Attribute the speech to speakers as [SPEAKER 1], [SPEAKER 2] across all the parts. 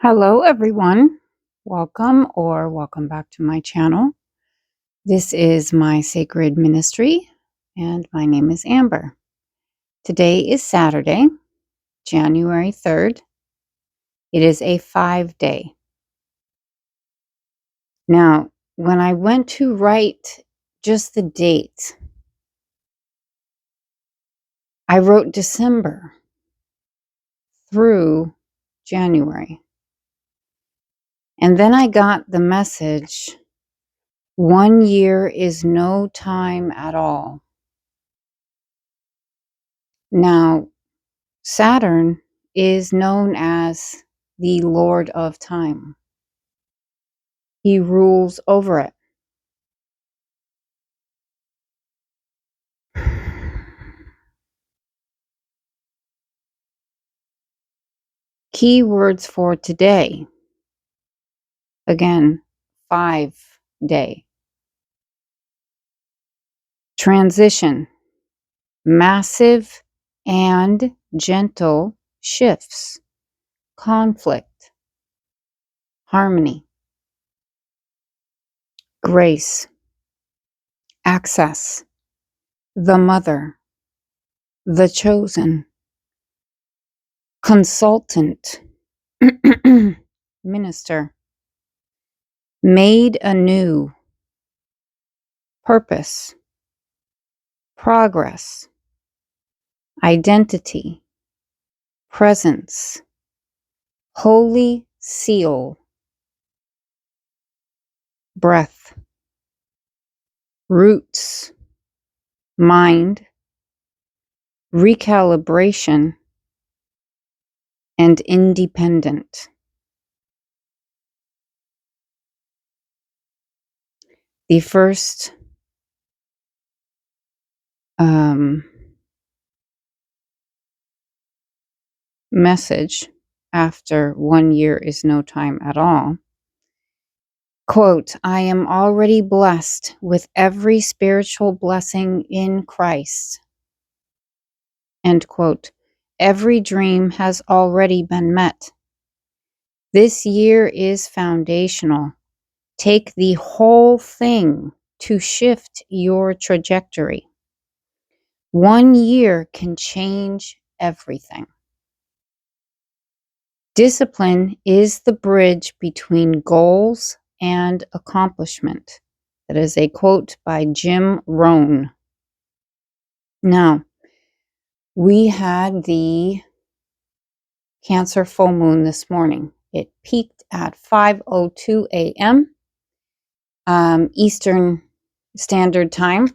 [SPEAKER 1] Hello, everyone. Welcome back to my channel. This is my sacred ministry, and my name is Amber. Today is Saturday, January 3rd. It is a 5-day. Now, when I went to write just the date, I wrote December through January. And then I got the message, 1 year is no time at all. Now, Saturn is known as the Lord of Time. He rules over it. Key words for today. Again, 5-day. Transition. Massive and gentle shifts. Conflict. Harmony. Grace. Access. The mother. The chosen. Consultant. Minister. Made anew. Purpose. Progress. Identity. Presence. Holy seal. Breath. Roots. Mind. Recalibration. And independent. The first message after 1 year is no time at all. Quote, I am already blessed with every spiritual blessing in Christ. End quote. Every dream has already been met. This year is foundational. Take the whole thing to shift your trajectory. 1 year can change everything. Discipline is the bridge between goals and accomplishment. That is a quote by Jim Rohn. Now, we had the Cancer full moon this morning. It peaked at 5:02 a.m. Eastern Standard Time.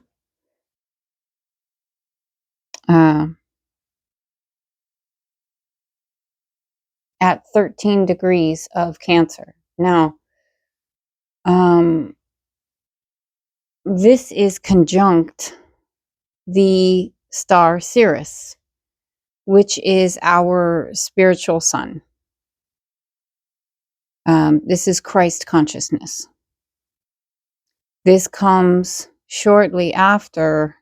[SPEAKER 1] At 13 degrees of Cancer. Now, this is conjunct the star Sirius, which is our spiritual sun. This is Christ consciousness. This comes shortly after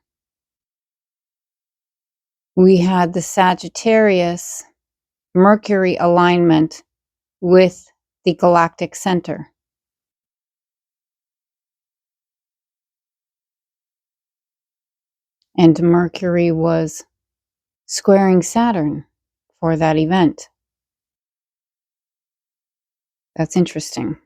[SPEAKER 1] we had the Sagittarius Mercury alignment with the galactic center. And Mercury was squaring Saturn for that event. That's interesting.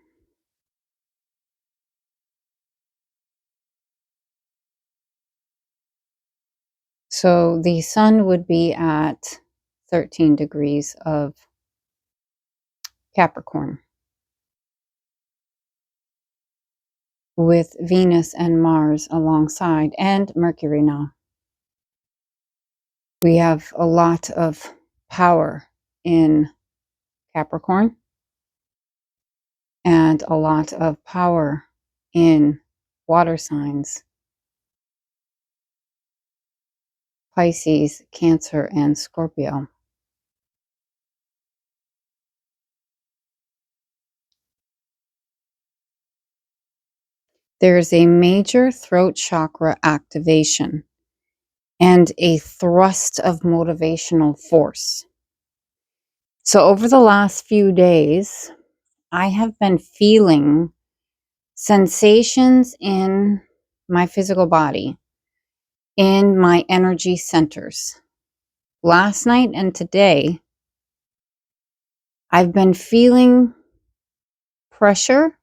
[SPEAKER 1] So the sun would be at 13 degrees of Capricorn, with Venus and Mars alongside, and Mercury now. We have a lot of power in Capricorn and a lot of power in water signs, Pisces, Cancer, and Scorpio. There's a major throat chakra activation and a thrust of motivational force. So over the last few days, I have been feeling sensations in my physical body, in my energy centers. Last night and today, I've been feeling pressure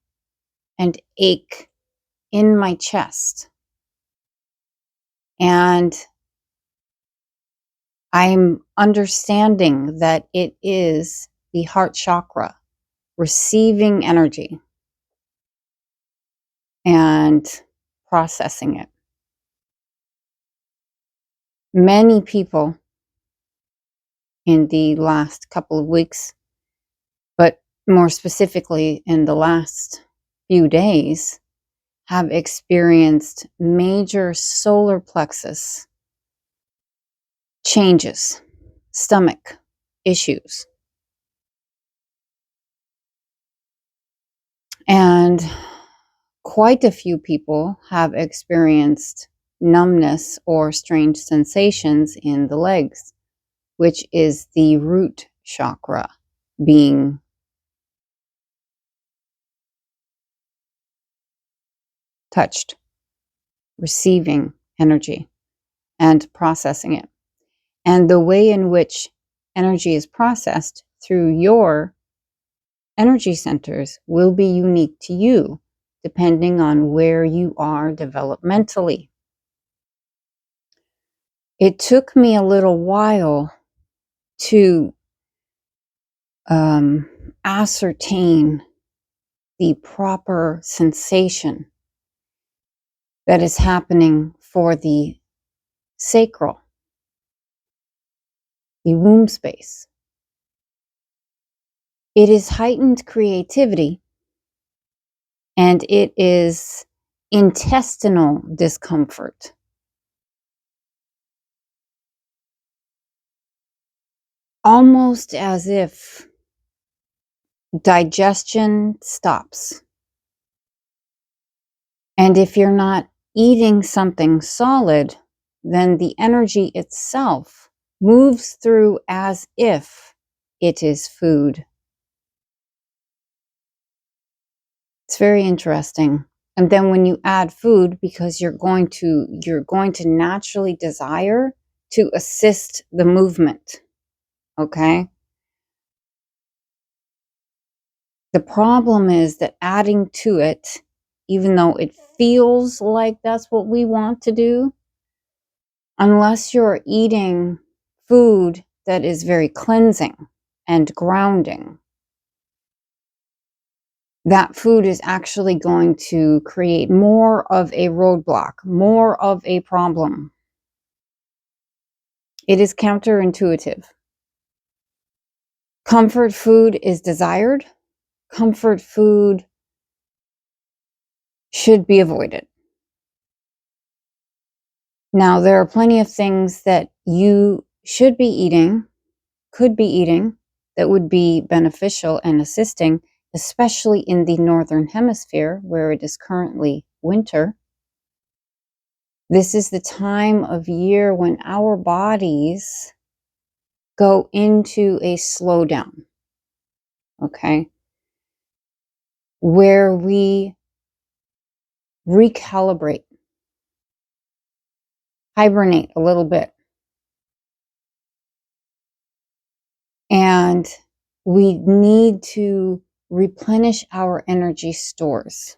[SPEAKER 1] and ache in my chest. And I'm understanding that it is the heart chakra receiving energy and processing it. Many people in the last couple of weeks, but more specifically in the last few days, have experienced major solar plexus changes, stomach issues. And quite a few people have experienced numbness or strange sensations in the legs, which is the root chakra being touched, receiving energy and processing it. And the way in which energy is processed through your energy centers will be unique to you, depending on where you are developmentally. It took me a little while to ascertain the proper sensation that is happening for the sacral, the womb space. It is heightened creativity, and it is intestinal discomfort. Almost as if digestion stops. And if you're not eating something solid, then the energy itself moves through as if it is food. It's very interesting. And then when you add food, because you're going to naturally desire to assist the movement. Okay? The problem is that adding to it, even though it feels like that's what we want to do, unless you're eating food that is very cleansing and grounding, that food is actually going to create more of a roadblock, more of a problem. It is counterintuitive. Comfort food is desired. Comfort food should be avoided. Now, there are plenty of things that you should be eating, could be eating, that would be beneficial and assisting, especially in the northern hemisphere where it is currently winter. This is the time of year when our bodies go into a slowdown, okay? Where we recalibrate, hibernate a little bit. And we need to replenish our energy stores.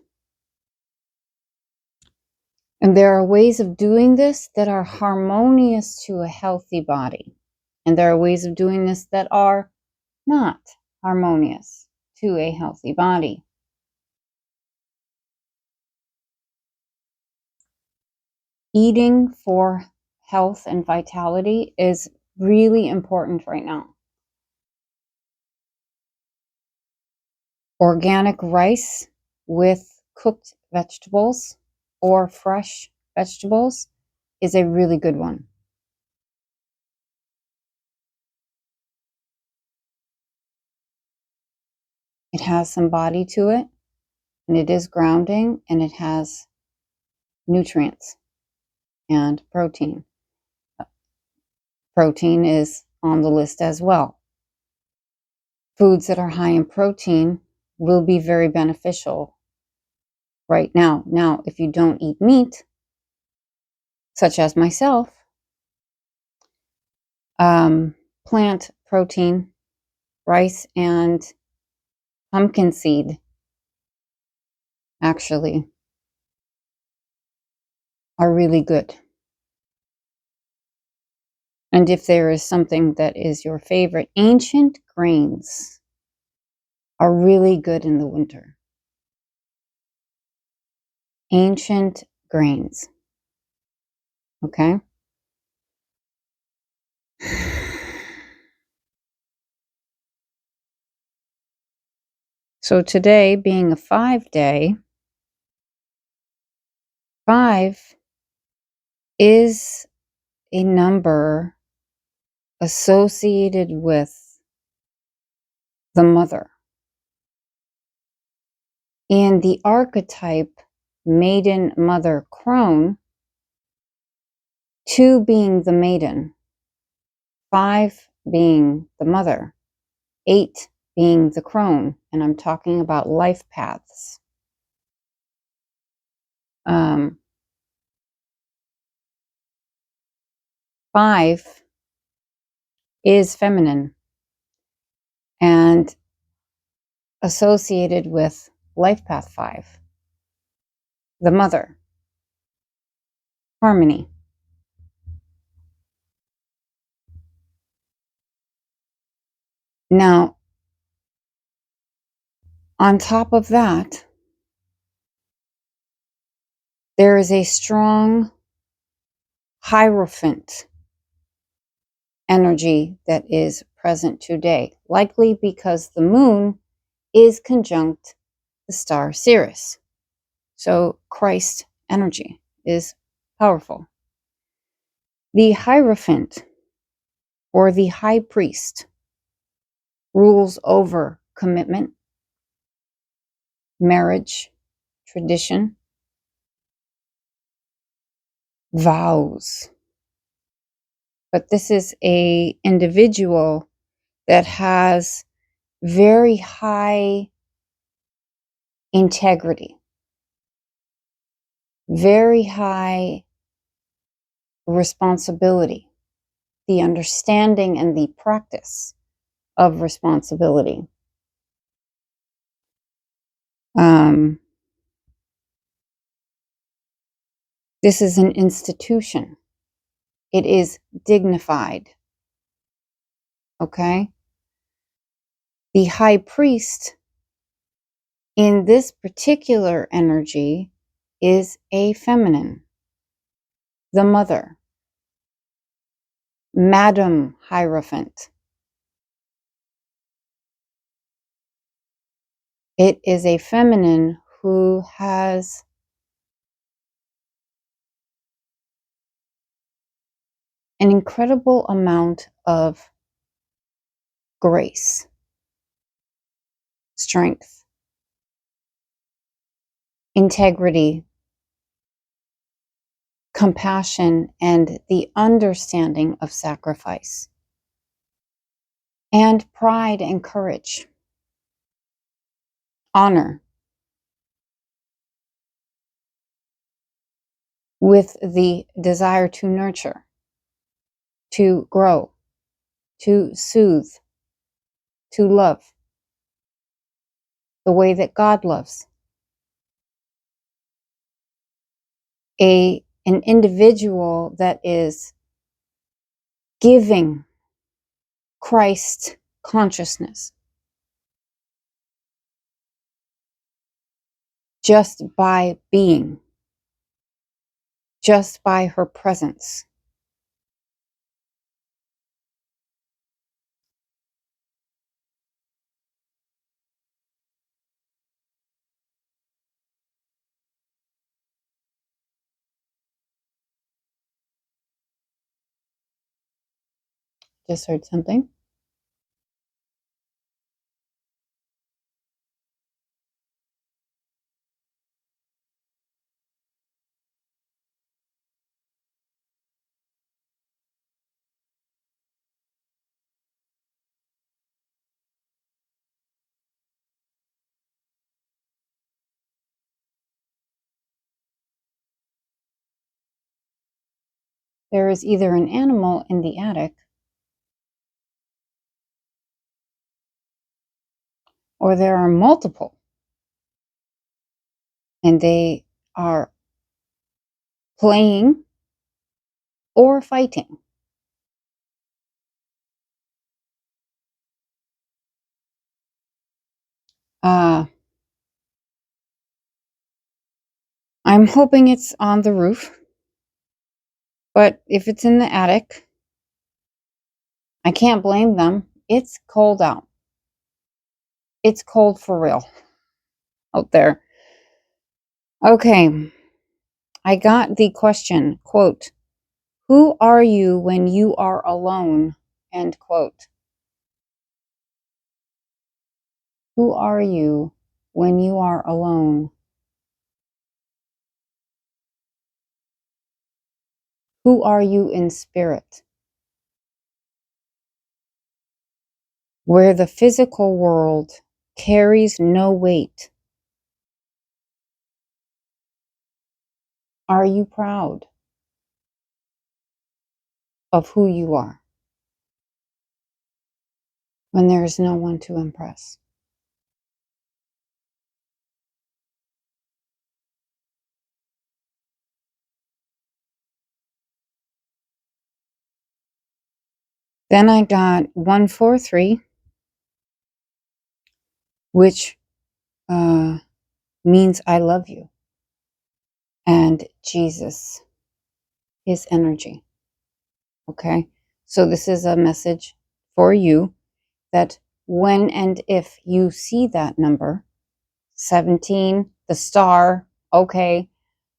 [SPEAKER 1] And there are ways of doing this that are harmonious to a healthy body. And there are ways of doing this that are not harmonious to a healthy body. Eating for health and vitality is really important right now. Organic rice with cooked vegetables or fresh vegetables is a really good one. It has some body to it, and it is grounding, and it has nutrients and protein. Protein is on the list as well. foods that are high in protein will be very beneficial right now. Now, if you don't eat meat, such as myself, plant protein, rice and pumpkin seed actually are really good. And if there is something that is your favorite, ancient grains are really good in the winter. Ancient grains. Okay? So today, being a 5-day, 5 is a number associated with the mother. In the archetype maiden, mother, crone, 2 being the maiden, 5 being the mother, 8 being the crone, and I'm talking about life paths. 5 is feminine and associated with life path 5, the mother, harmony. Now, on top of that, there is a strong Hierophant energy that is present today, likely because the moon is conjunct the star Sirius. So Christ energy is powerful. The Hierophant, or the High Priest, rules over commitment, marriage, tradition, vows. But this is an individual that has very high integrity, very high responsibility, the understanding and the practice of responsibility. This is an institution. It is dignified. Okay? The high priest in this particular energy is a feminine, the mother, Madam Hierophant. It is a feminine who has an incredible amount of grace, strength, integrity, compassion, and the understanding of sacrifice, and pride and courage, honor, with the desire to nurture, to grow, to soothe, to love the way that God loves. An individual that is giving Christ consciousness just by being, just by her presence. Just heard something. there is either an animal in the attic or there are multiple, and they are playing or fighting. I'm hoping it's on the roof, but if it's in the attic, I can't blame them. It's cold out. It's cold for real out there. Okay, I got the question, quote, "Who are you when you are alone?" End quote. Who are you when you are alone? Who are you in spirit? Where the physical world carries no weight. Are you proud of who you are when there is no one to impress? Then I got 143, which means I love you, and Jesus, his energy. Okay, so this is a message for you that when and if you see that number, 17, the star, okay,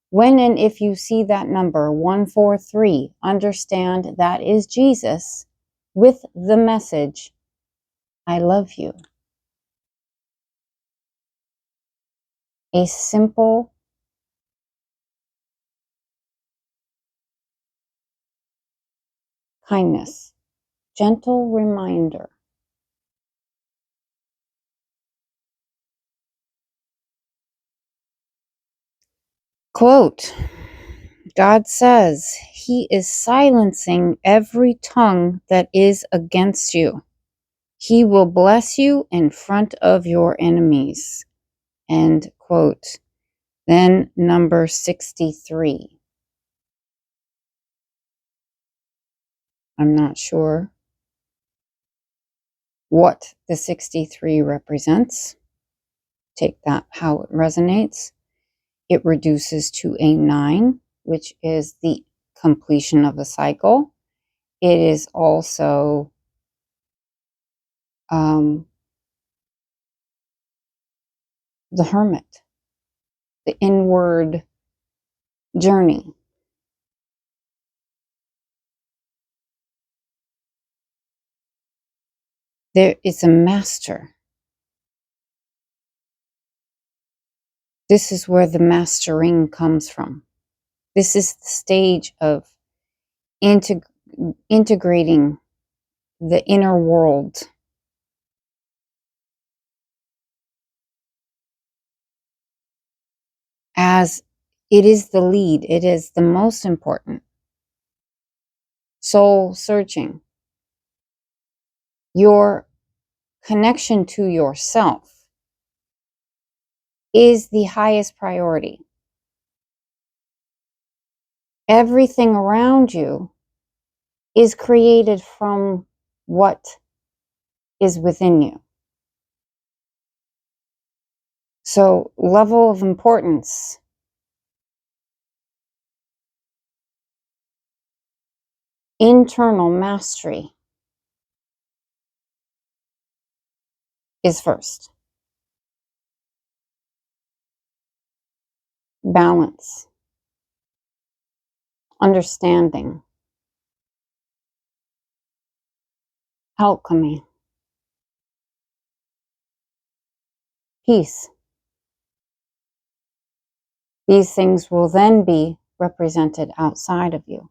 [SPEAKER 1] when and if you see that number, 143, understand that is Jesus with the message, I love you. A simple kindness, gentle reminder. Quote, God says he is silencing every tongue that is against you. He will bless you in front of your enemies. End quote. Then number 63. I'm not sure what the 63 represents. Take that how it resonates. It reduces to a 9, which is the completion of a cycle. It is also the hermit, the inward journey. There is a master. This is where the mastering comes from. This is the stage of integrating the inner world. As it is the lead, it is the most important. Soul searching. Your connection to yourself is the highest priority. Everything around you is created from what is within you. So, level of importance. Internal mastery is first. Balance, understanding, alchemy, peace. These things will then be represented outside of you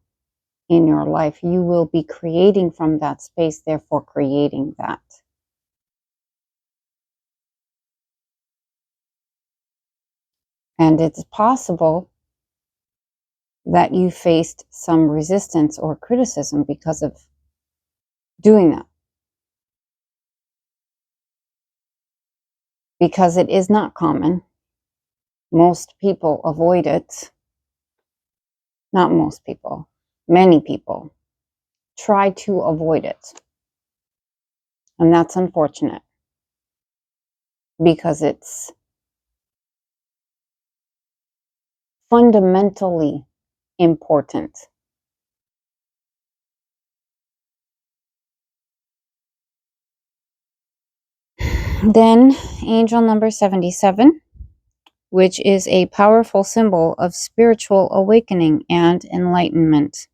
[SPEAKER 1] in your life. You will be creating from that space, therefore creating that. And it's possible that you faced some resistance or criticism because of doing that. Because it is not common. Most people avoid it. Not most people. Many people try to avoid it. And that's unfortunate because it's fundamentally important. Then, angel number 77, which is a powerful symbol of spiritual awakening and enlightenment.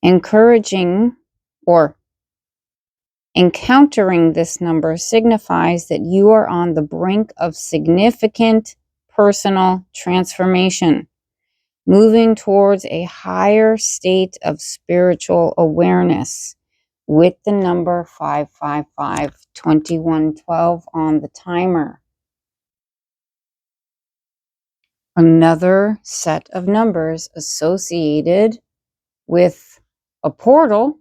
[SPEAKER 1] Encouraging or encountering this number signifies that you are on the brink of significant personal transformation, moving towards a higher state of spiritual awareness with the number 555, 2112 on the timer. Another set of numbers associated with a portal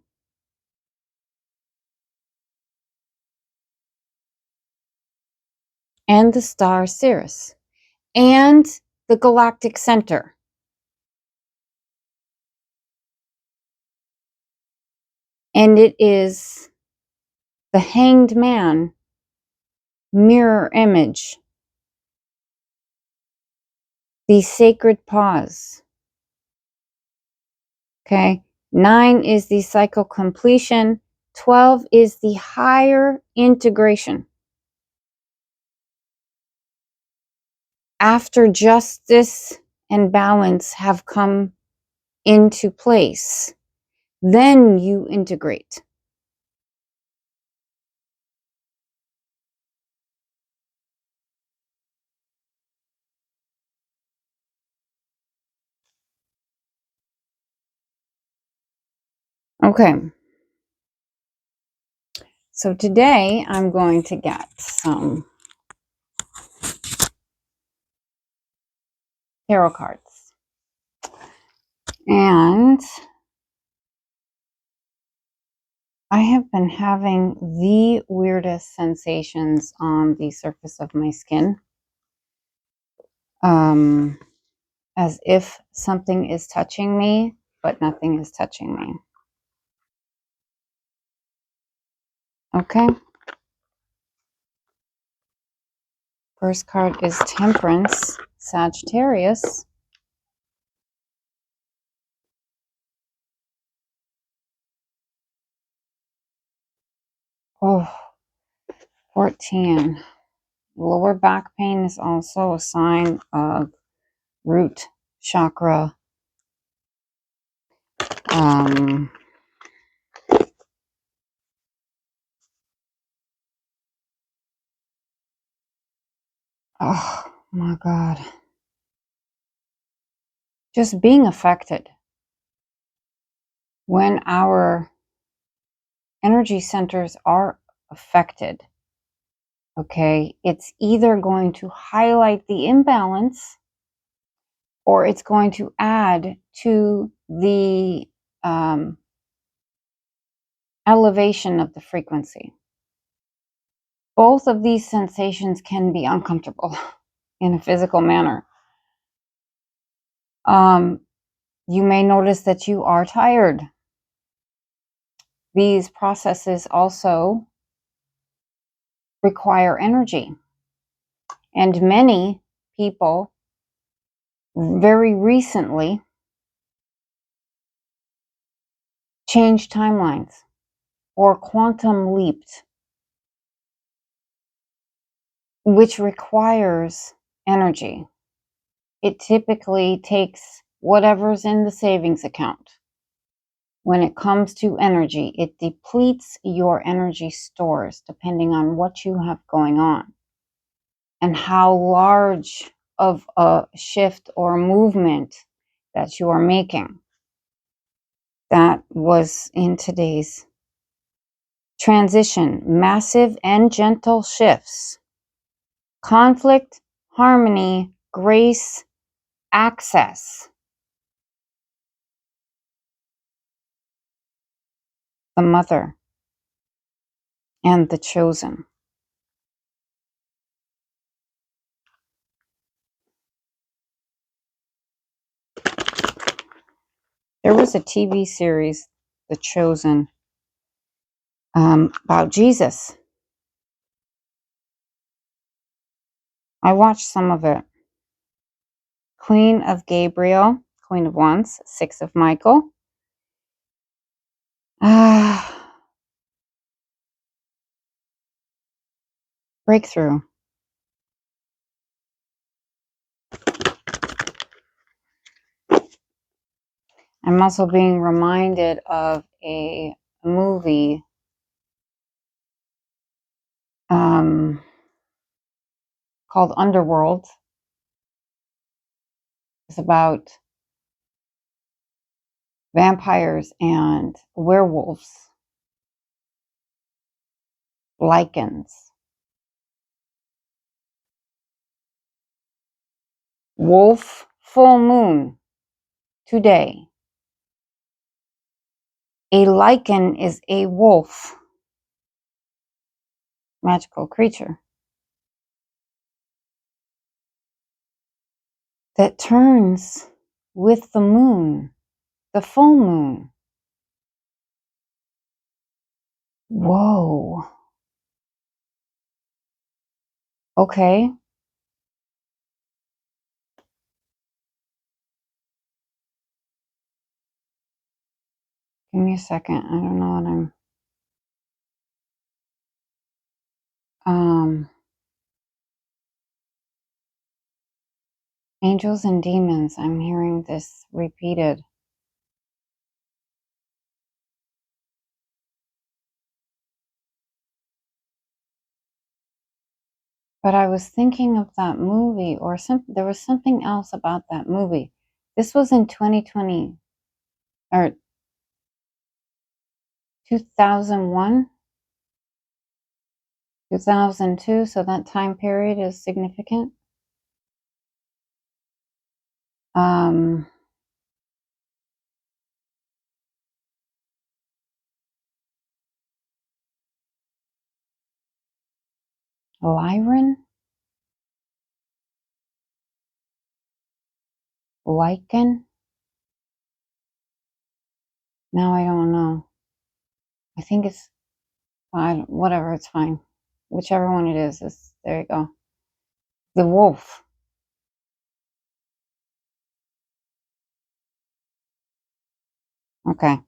[SPEAKER 1] and the star Sirius and the galactic center. And it is the Hanged Man mirror image, the sacred pause. Okay, 9 is the cycle completion, 12 is the higher integration. After justice and balance have come into place, then you integrate. Okay. So today I'm going to get some tarot cards. And I have been having the weirdest sensations on the surface of my skin. As if something is touching me, but nothing is touching me. Okay. First card is Temperance, Sagittarius. Oh, 14. Lower back pain is also a sign of root chakra. Oh my God. Just being affected. When our energy centers are affected, okay, it's either going to highlight the imbalance or it's going to add to the elevation of the frequency. Both of these sensations can be uncomfortable in a physical manner. You may notice that you are tired. These processes also require energy. And many people very recently changed timelines or quantum leaped, which requires energy. It typically takes whatever's in the savings account. When it comes to energy, it depletes your energy stores depending on what you have going on and how large of a shift or movement that you are making. That was in today's transition. Massive and gentle shifts. Conflict, harmony, grace, access. the mother, and the chosen. There was a TV series, The Chosen, about Jesus. I watched some of it. Queen of Gabriel, Queen of Wands, Six of Michael. Breakthrough. I'm also being reminded of a movie called Underworld. It's about vampires and werewolves, lichens. Wolf full moon today. A lichen is a wolf, magical creature, that turns with the moon, the full moon. Whoa. Okay. Give me a second. I don't know what angels and demons. I'm hearing this repeated. But I was thinking of that movie, or there was something else about that movie. This was in 2020 or 2001, 2002, so that time period is significant. Lyran? Lichen? Now I don't know. I think it's fine. Whatever, it's fine. Whichever one it is there you go. The wolf. Okay.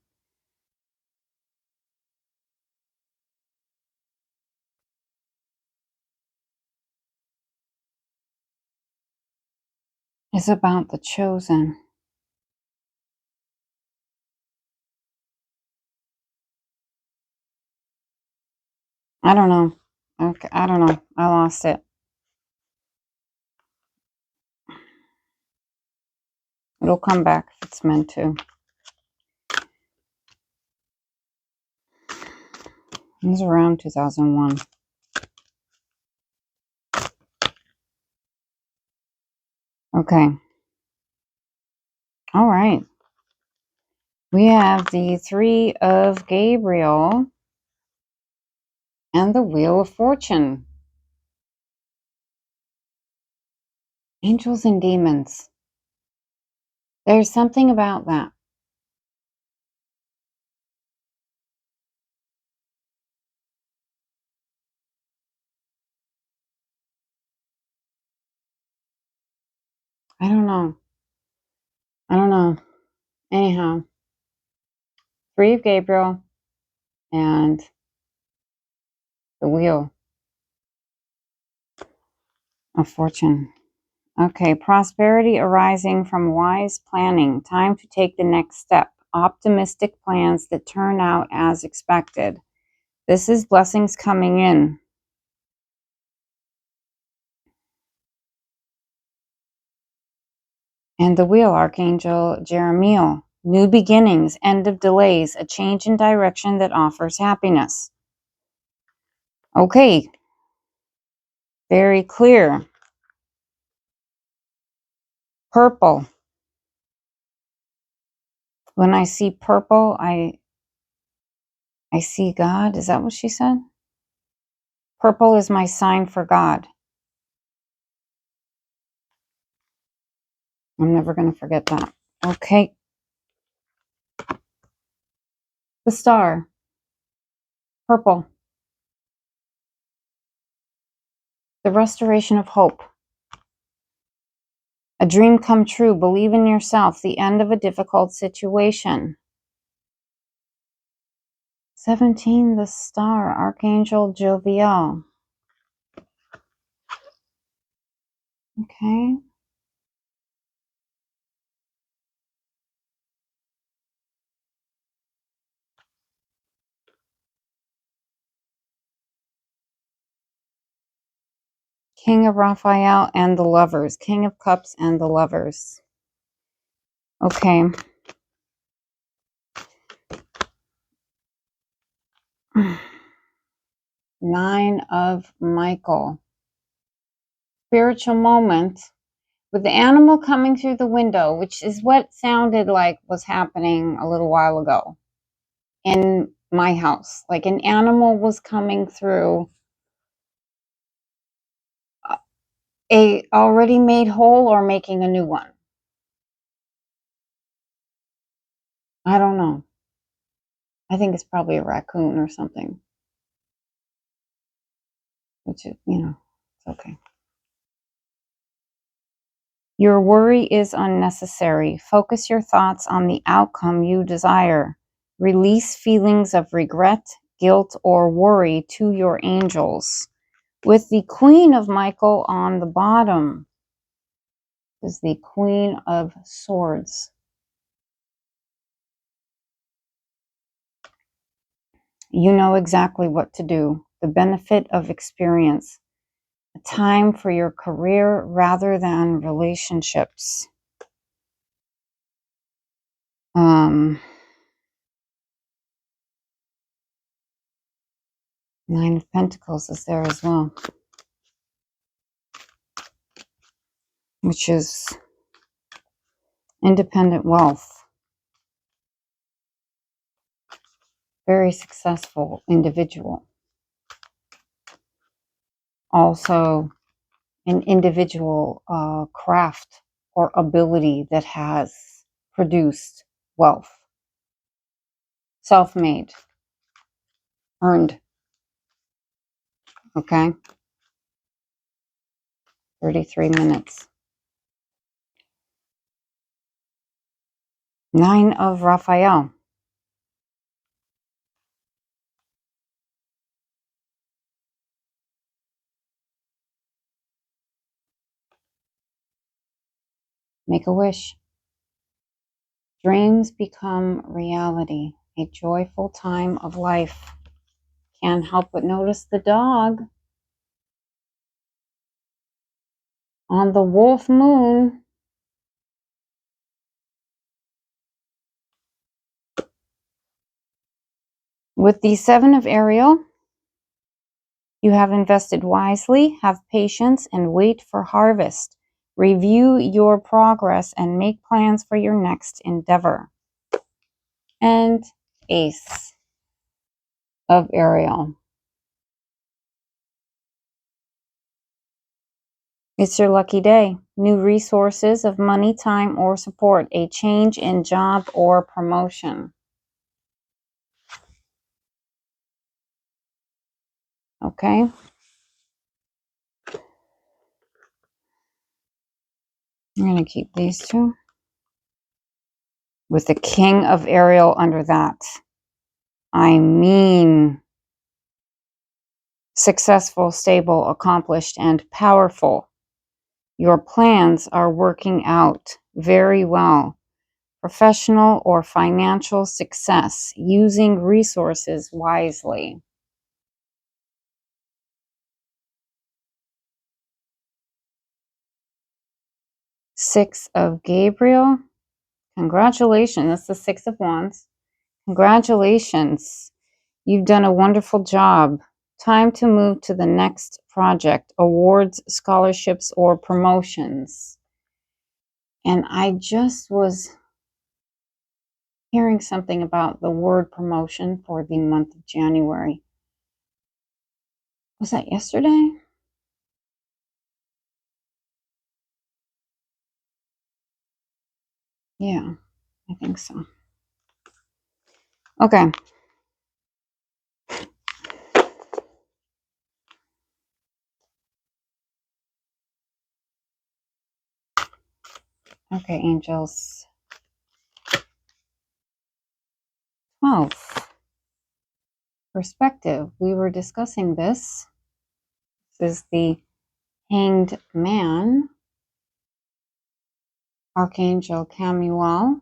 [SPEAKER 1] It's about the chosen. I don't know. Okay, I don't know. I lost it. It'll come back if it's meant to. It was around 2001. Okay. All right. We have the Three of Gabriel and the Wheel of Fortune. Angels and demons. There's something about that. I don't know. I don't know. Anyhow, Three of Gabriel and the Wheel of Fortune. Okay, prosperity arising from wise planning. Time to take the next step. Optimistic plans that turn out as expected. This is blessings coming in. And the Wheel, Archangel Jeremiel. New beginnings, end of delays, a change in direction that offers happiness. Okay, very clear. Purple. When I see purple, I see God. Is that what she said? Purple is my sign for God. I'm never going to forget that. Okay. The star. Purple. The restoration of hope. A dream come true. Believe in yourself. The end of a difficult situation. 17. The star. Archangel Joviel. Okay. King of Raphael and the Lovers. King of Cups and the Lovers. Okay. Nine of Michael. Spiritual moment with the animal coming through the window, which is what sounded like was happening a little while ago in my house. Like an animal was coming through a already made hole or making a new one. I don't know. I think it's probably a raccoon or something. Which is, it's okay. Your worry is unnecessary. Focus your thoughts on the outcome you desire. Release feelings of regret, guilt, or worry to your angels. With the Queen of Michael on the bottom is the Queen of Swords. You know exactly what to do. The benefit of experience. A time for your career rather than relationships. Nine of Pentacles is there as well, which is independent wealth. Very successful individual. Also, an individual craft or ability that has produced wealth. Self-made. Earned. Okay? 33 minutes. Nine of Raphael. Make a wish. Dreams become reality. A joyful time of life. Can't help but notice the dog on the wolf moon. With the Seven of Ariel, you have invested wisely, have patience, and wait for harvest. Review your progress and make plans for your next endeavor. And Ace of Ariel. It's your lucky day. New resources of money, time, or support. A change in job or promotion. Okay? I'm going to keep these two. With the King of Ariel under that. I mean, successful, stable, accomplished, and powerful. Your plans are working out very well. Professional or financial success, using resources wisely. Six of Gabriel. Congratulations. That's the Six of Wands. Congratulations. You've done a wonderful job. Time to move to the next project, awards, scholarships, or promotions. And I just was hearing something about the word promotion for the month of January. Was that yesterday? Yeah, I think so. Okay. Okay, angels. 12. Perspective. We were discussing this. This is the Hanged Man. Archangel Chamuel.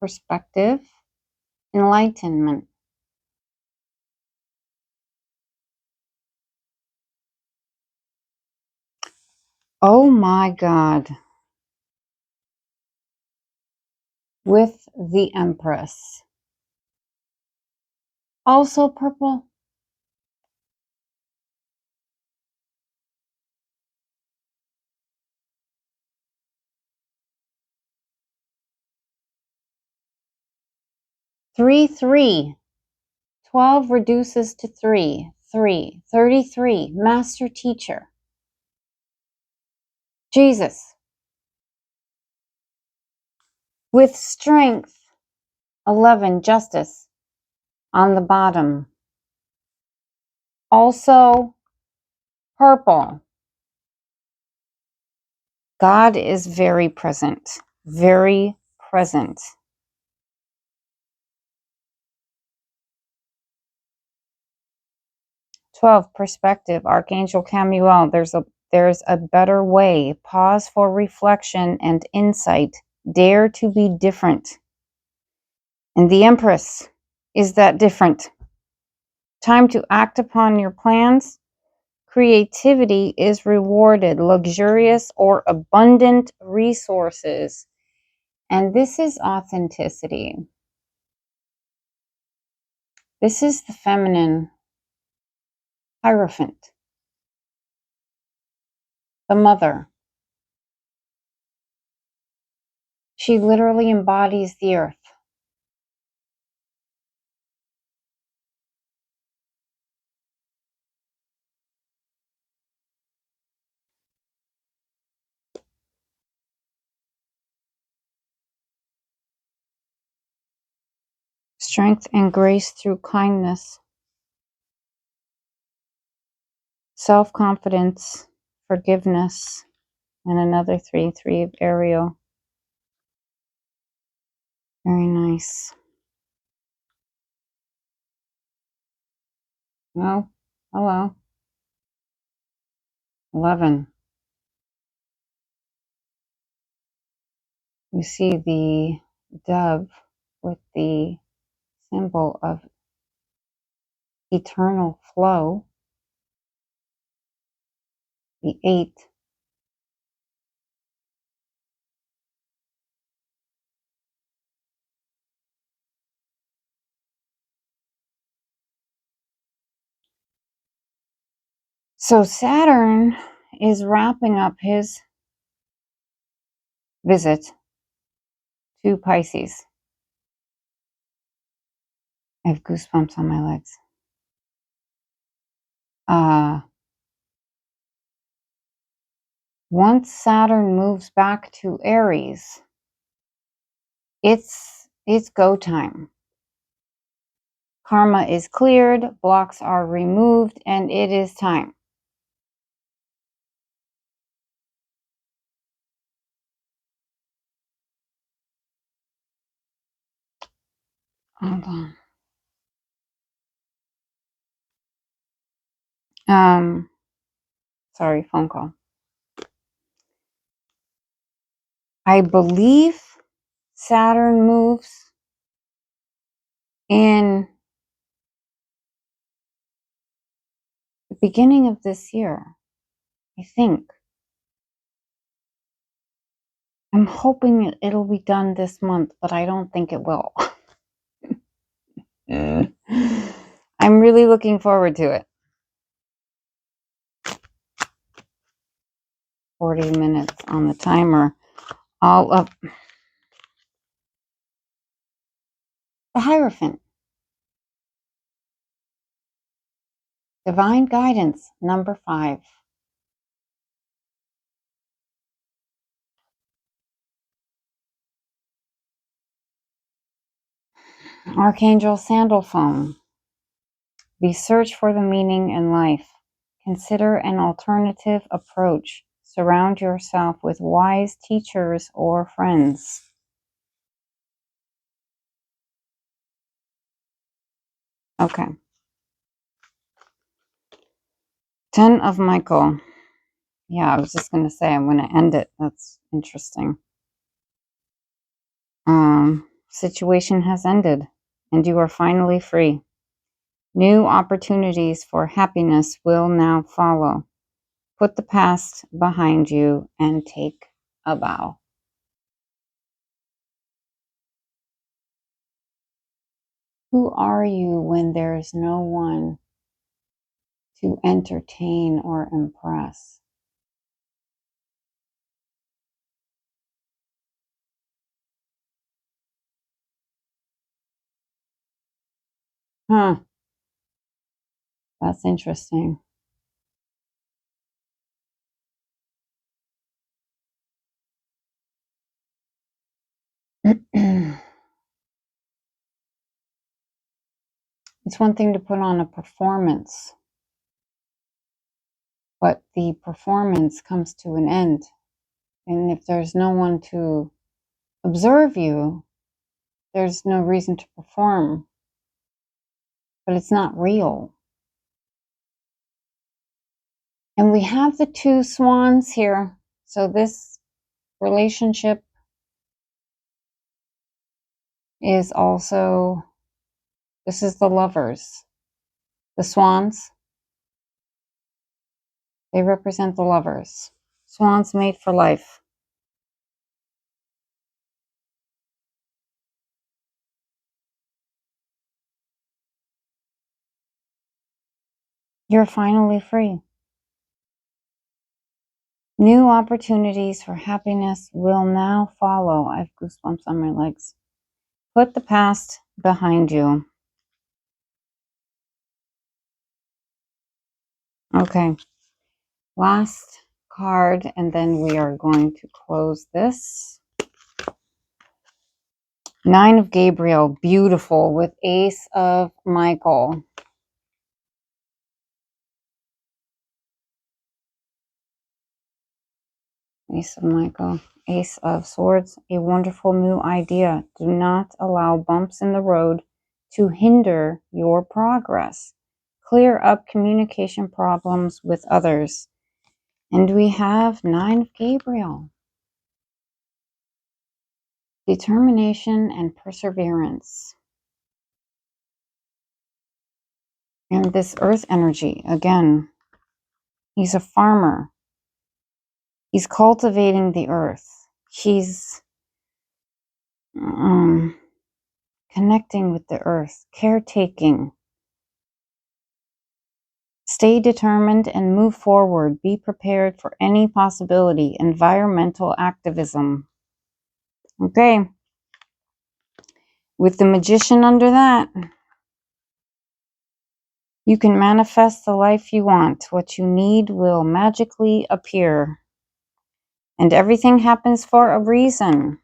[SPEAKER 1] Perspective. Enlightenment. Oh my God. With the Empress. Also purple. Three, 3. 12 reduces to 3. 3. 33. Master teacher. Jesus. With strength. 11. Justice. On the bottom. Also purple. God is very present. Very present. "12. Perspective. Archangel Chamuel. There's a better way. Pause for reflection and insight. Dare to be different. And the Empress. Is that different? Time to act upon your plans. Creativity is rewarded. Luxurious or abundant resources." And this is authenticity. This is the feminine Hierophant. The mother. She literally embodies the earth. Strength and grace through kindness. Self-confidence, forgiveness, and another 3, 3 of Ariel. Very nice. Well, hello. 11. You see the dove with the symbol of eternal flow. The 8. So Saturn is wrapping up his visit to Pisces. I have goosebumps on my legs. Once Saturn moves back to Aries, it's go time. Karma is cleared, blocks are removed, and it is time. Hold on. Sorry, phone call. I believe Saturn moves in the beginning of this year, I think. I'm hoping it'll be done this month, but I don't think it will. I'm really looking forward to it. 40 minutes on the timer. All up. The Hierophant. Divine Guidance, number 5. Archangel Sandalphon. The search for the meaning in life. Consider an alternative approach. Surround yourself with wise teachers or friends. Okay. 10 of Michael. Yeah, I was just going to say, I'm going to end it. That's interesting. Situation has ended, and you are finally free. New opportunities for happiness will now follow. Put the past behind you and take a bow. Who are you when there's no one to entertain or impress? Huh, that's interesting. It's one thing to put on a performance, but the performance comes to an end. And if there's no one to observe you, there's no reason to perform. But it's not real. And we have the 2 swans here. So this relationship is also, this is the lovers. The swans, they represent the lovers. Swans mate for life. You're finally free. New opportunities for happiness will now follow. I have goosebumps on my legs. Put the past behind you. Okay. Last card, and then we are going to close this. 9 of Gabriel, beautiful, with Ace of Michael. Ace of Michael. Ace of Swords, a wonderful new idea. Do not allow bumps in the road to hinder your progress. Clear up communication problems with others. And we have 9 of Gabriel. Determination and perseverance. And this earth energy, again, he's a farmer. He's cultivating the earth. He's connecting with the earth, caretaking. Stay determined and move forward. Be prepared for any possibility. Environmental activism. Okay. With the Magician under that, you can manifest the life you want. What you need will magically appear. And everything happens for a reason.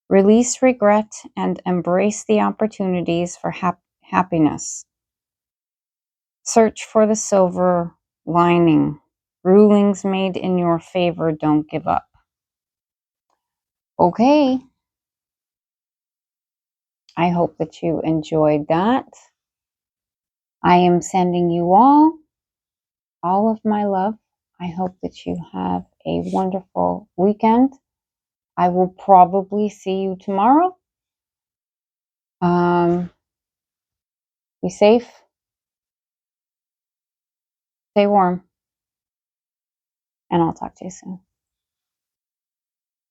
[SPEAKER 1] Release regret and embrace the opportunities for happiness. Search for the silver lining. Rulings made in your favor. Don't give up. Okay. I hope that you enjoyed that. I am sending you all of my love. I hope that you have a wonderful weekend. I will probably see you tomorrow. Be safe. Stay warm. And I'll talk to you soon.